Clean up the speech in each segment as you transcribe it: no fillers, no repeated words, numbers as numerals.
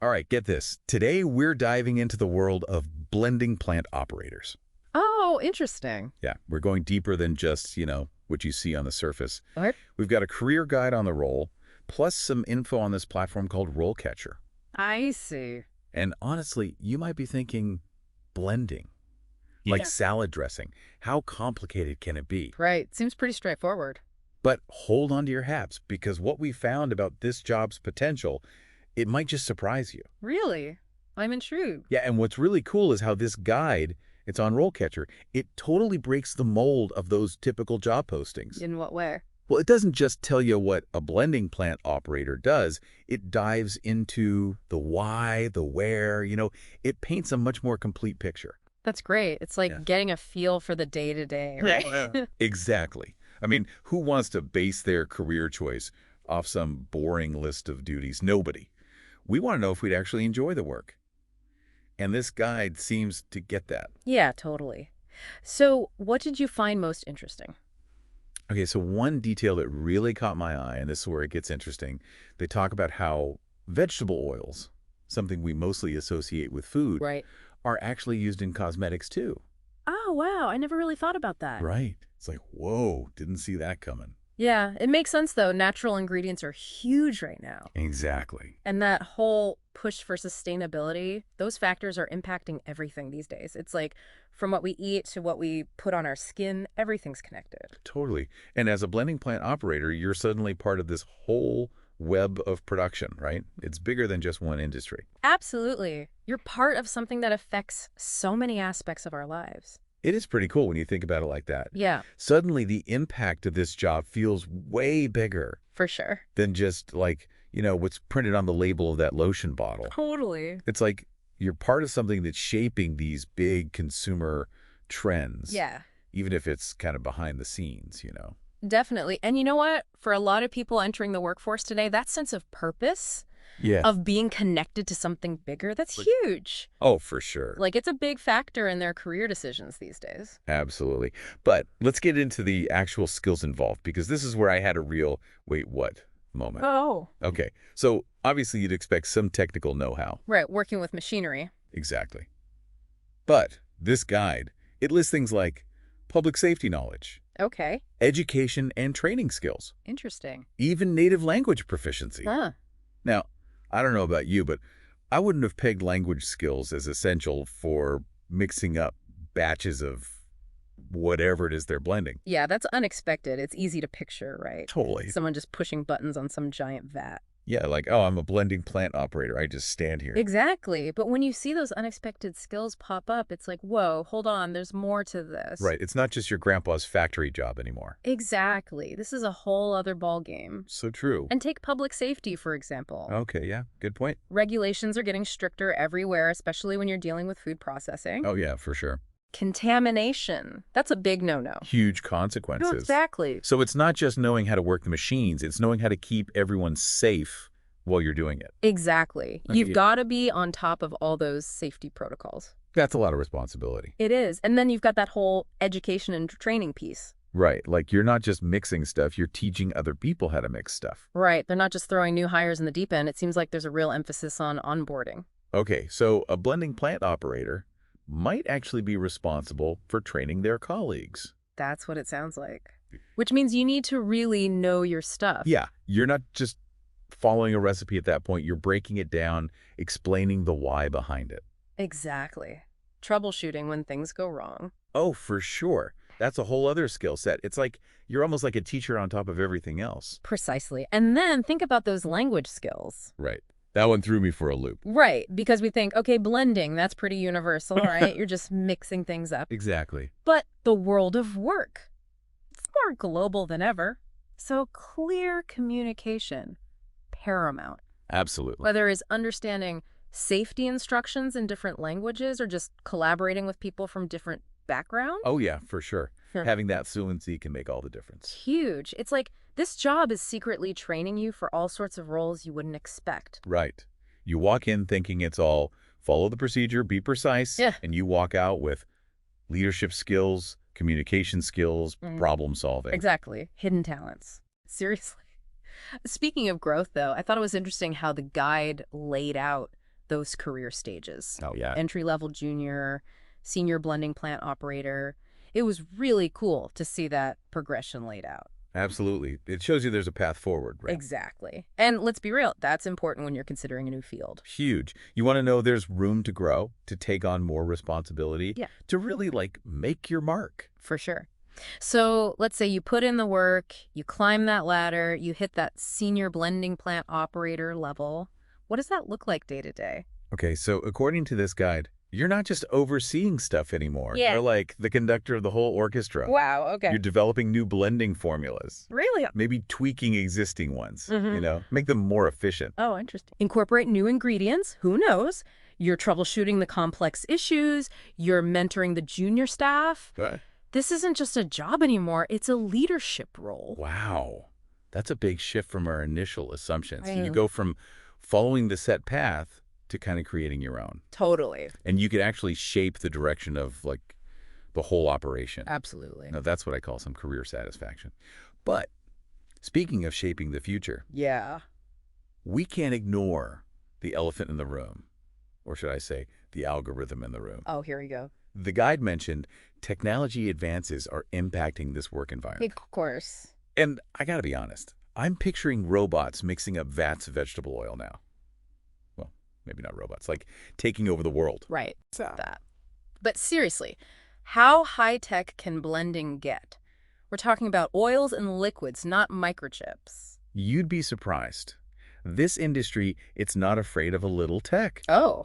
All right, get this. Today, we're diving into the world of blending plant operators. Oh, interesting. Yeah, we're going deeper than just, what you see on the surface. What? We've got a career guide on the roll, plus some info on this platform called RoleCatcher. I see. And honestly, you might be thinking, blending, like Yeah. salad dressing. How complicated can it be? Right. Seems pretty straightforward. But hold on to your hats, because what we found about this job's potential, it might just surprise you. Really? I'm intrigued. Yeah, and what's really cool is how this guide, it's on RoleCatcher, it totally breaks the mold of those typical job postings. In what way? Well, it doesn't just tell you what a blending plant operator does. It dives into the why, the where, it paints a much more complete picture. That's great. It's like Yeah. getting a feel for the day-to-day, right? Exactly. I mean, who wants to base their career choice off some boring list of duties? Nobody. We want to know if we'd actually enjoy the work. And this guide seems to get that. Yeah, totally. So what did you find most interesting? Okay, so one detail that really caught my eye, and this is where it gets interesting, they talk about how vegetable oils, something we mostly associate with food, Right. are actually used in cosmetics too. Oh, wow. I never really thought about that. Right. It's like, whoa, didn't see that coming. Yeah, it makes sense, though. Natural ingredients are huge right now. Exactly. And that whole push for sustainability, those factors are impacting everything these days. It's like from what we eat to what we put on our skin, everything's connected. Totally. And as a blending plant operator, you're suddenly part of this whole web of production, right? It's bigger than just one industry. Absolutely. You're part of something that affects so many aspects of our lives. It is pretty cool when you think about it like that. Yeah, Suddenly, the impact of this job feels way bigger for sure. than just like, what's printed on the label of that lotion bottle. Totally. It's like you're part of something that's shaping these big consumer trends. Yeah, Even if it's kind of behind the scenes. definitely. And you know what? For a lot of people entering the workforce today, that sense of purpose, Yeah. of being connected to something bigger, that's huge. Oh, for sure. Like, it's a big factor in their career decisions these days. Absolutely. But let's get into the actual skills involved, because this is where I had a real, wait, what moment. Oh. Okay. So obviously you'd expect some technical know-how. Right, working with machinery. Exactly. But this guide, it lists things like public safety knowledge, Okay, education and training skills, interesting. even native language proficiency. Huh. Now, I don't know about you, but I wouldn't have pegged language skills as essential for mixing up batches of whatever it is they're blending. Yeah, that's unexpected. It's easy to picture, right? Totally. Someone just pushing buttons on some giant vat. Yeah, like, oh, I'm a blending plant operator. I just stand here. Exactly. But when you see those unexpected skills pop up, it's like, whoa, hold on, there's more to this. Right. It's not just your grandpa's factory job anymore. Exactly. This is a whole other ballgame. So true. And take public safety, for example. Okay, yeah, good point. Regulations are getting stricter everywhere, especially when you're dealing with food processing. Oh, yeah, for sure. Contamination. That's a big no-no. Huge consequences. Exactly. So it's not just knowing how to work the machines, it's knowing how to keep everyone safe while you're doing it. Exactly. Okay. You've got to be on top of all those safety protocols. That's a lot of responsibility. It is. And then you've got that whole education and training piece. Right. Like you're not just mixing stuff, you're teaching other people how to mix stuff. Right. They're not just throwing new hires in the deep end. It seems like there's a real emphasis on onboarding. Okay, so a blending plant operator might actually be responsible for training their colleagues. That's what it sounds like. Which means you need to really know your stuff. Yeah, you're not just following a recipe at that point. You're breaking it down, explaining the why behind it. Exactly. Troubleshooting when things go wrong. Oh, for sure. That's a whole other skill set. It's like you're almost like a teacher on top of everything else. Precisely. And then think about those language skills. Right. That one threw me for a loop. Right. Because we think, okay, blending, that's pretty universal, right? You're just mixing things up. Exactly. But the world of work, it's more global than ever. So clear communication, paramount. Absolutely. Whether it's understanding safety instructions in different languages or just collaborating with people from different backgrounds. Oh, yeah, for sure. Sure. Having that fluency can make all the difference. Huge. It's like this job is secretly training you for all sorts of roles you wouldn't expect. Right. You walk in thinking it's all follow the procedure, be precise, Yeah. and you walk out with leadership skills, communication skills, problem solving. Exactly. Hidden talents. Seriously. Speaking of growth, though, I thought it was interesting how the guide laid out those career stages. Oh, yeah. Entry-level junior, senior blending plant operator. It was really cool to see that progression laid out. Absolutely. It shows you there's a path forward, right? Exactly. And let's be real, that's important when you're considering a new field. Huge. You want to know there's room to grow, to take on more responsibility, Yeah. to really, like, make your mark. For sure. So let's say you put in the work, you climb that ladder, you hit that senior blending plant operator level. What does that look like day to day? Okay, so according to this guide, you're not just overseeing stuff anymore. Yeah. You're like the conductor of the whole orchestra. Wow, okay. You're developing new blending formulas. Really? Maybe tweaking existing ones, Mhm. make them more efficient. Oh, interesting. Incorporate new ingredients. Who knows? You're troubleshooting the complex issues. You're mentoring the junior staff. Right. This isn't just a job anymore. It's a leadership role. Wow. That's a big shift from our initial assumptions. I You know. go from following the set path to kind of creating your own. Totally. And you could actually shape the direction of, like, the whole operation. Absolutely. Now, that's what I call some career satisfaction. But speaking of shaping the future, Yeah. we can't ignore the elephant in the room, or should I say, the algorithm in the room. Oh, here we go. The guide mentioned technology advances are impacting this work environment. Of course. And I gotta be honest, I'm picturing robots mixing up vats of vegetable oil now. Well, maybe not robots, like taking over the world. Right. That. But seriously, how high-tech can blending get? We're talking about oils and liquids, not microchips. You'd be surprised. This industry, it's not afraid of a little tech. Oh.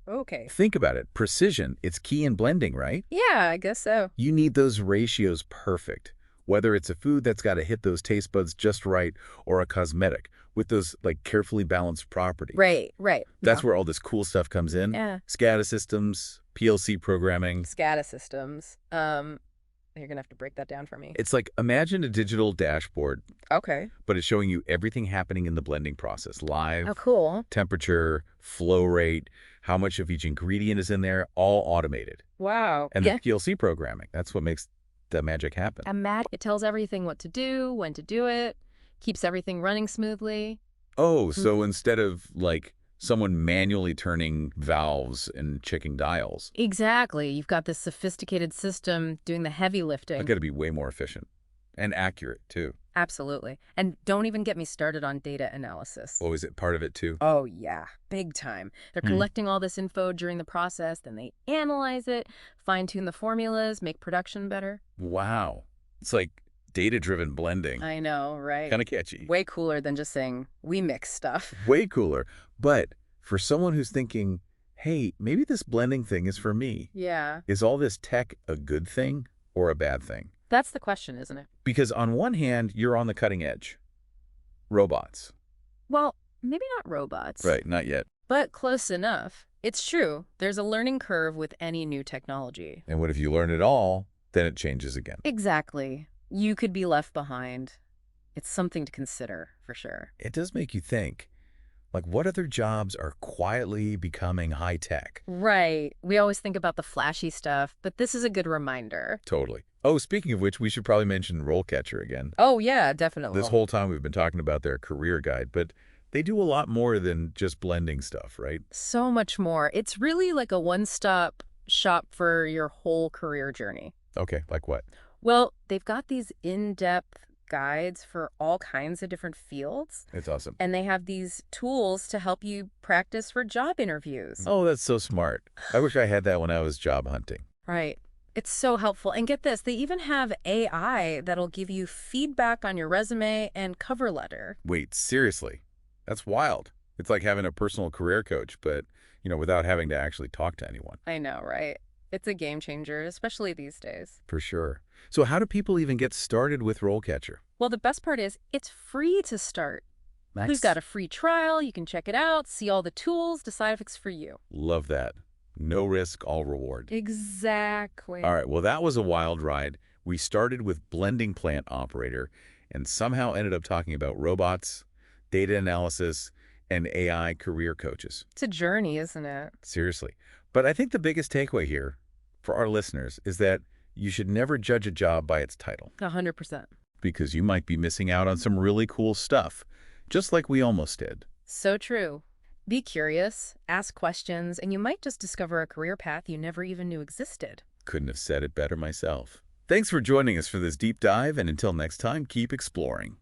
Okay. Think about it. Precision, it's key in blending, right? Yeah, I guess so. You need those ratios perfect. Whether it's a food that's got to hit those taste buds just right or a cosmetic with those, like, carefully balanced properties. Right. That's where all this cool stuff comes in. Yeah. SCADA systems, PLC programming. SCADA systems. You're gonna have to break that down for me. It's like, imagine a digital dashboard, Okay. but it's showing you everything happening in the blending process. Live, Oh, cool. temperature, flow rate, how much of each ingredient is in there, all automated. Wow. And Yeah. the PLC programming, that's what makes the magic happen. It tells everything what to do, when to do it, keeps everything running smoothly. Oh, so instead of, like, someone manually turning valves and checking dials, Exactly. You've got this sophisticated system doing the heavy I lifting. got to be way more efficient and accurate, too. Absolutely. And don't even get me started on data analysis. Oh, is it part of it, too? Oh, yeah. Big time. They're collecting all this info during the process, then they analyze it, fine-tune the formulas, make production better. Wow. It's like data-driven blending. I know, right? Kind of catchy. Way cooler than just saying, we mix stuff. Way cooler. But for someone who's thinking, hey, maybe this blending thing is for me, Yeah. is all this tech a good thing or a bad thing? That's the question, isn't it? Because on one hand, you're on the cutting edge. Robots. Well, maybe not robots. Right, not yet. But close enough. It's true. There's a learning curve with any new technology. And what if you learn it all, then it changes again? Exactly. You could be left behind. It's something to consider, for sure. It does make you think, like, what other jobs are quietly becoming high-tech? Right. We always think about the flashy stuff, but this is a good reminder. Totally. Oh, speaking of which, we should probably mention RoleCatcher again. Oh, yeah, definitely. This whole time we've been talking about their career guide, but they do a lot more than just blending stuff, right? So much more. It's really like a one-stop shop for your whole career journey. Okay, like what? Well, they've got these in-depth guides for all kinds of different fields, It's awesome. and they have these tools to help you practice for job interviews. Oh, that's so smart. I wish I had that when I was job hunting. Right. It's so helpful. And get this, they even have AI that'll give you feedback on your resume and cover letter. Wait, seriously? That's wild. It's like having a personal career coach, but, without having to actually talk to anyone. I know, right? It's a game changer, especially these days. For sure. So how do people even get started with RoleCatcher? Well, the best part is it's free to start. Nice. We've got a free trial. You can check it out, see all the tools, decide if it's for you. Love that. No risk, all reward. Exactly. All right, well, that was a wild ride. We started with blending plant operator and somehow ended up talking about robots, data analysis, and AI career coaches. It's a journey, isn't it? Seriously. But I think the biggest takeaway here for our listeners is that you should never judge a job by its title 100%. because you might be missing out on some really cool stuff, just like we almost did. So true. Be curious, ask questions, and you might just discover a career path you never even knew existed. Couldn't have said it better myself. Thanks for joining us for this deep dive, and until next time, keep exploring.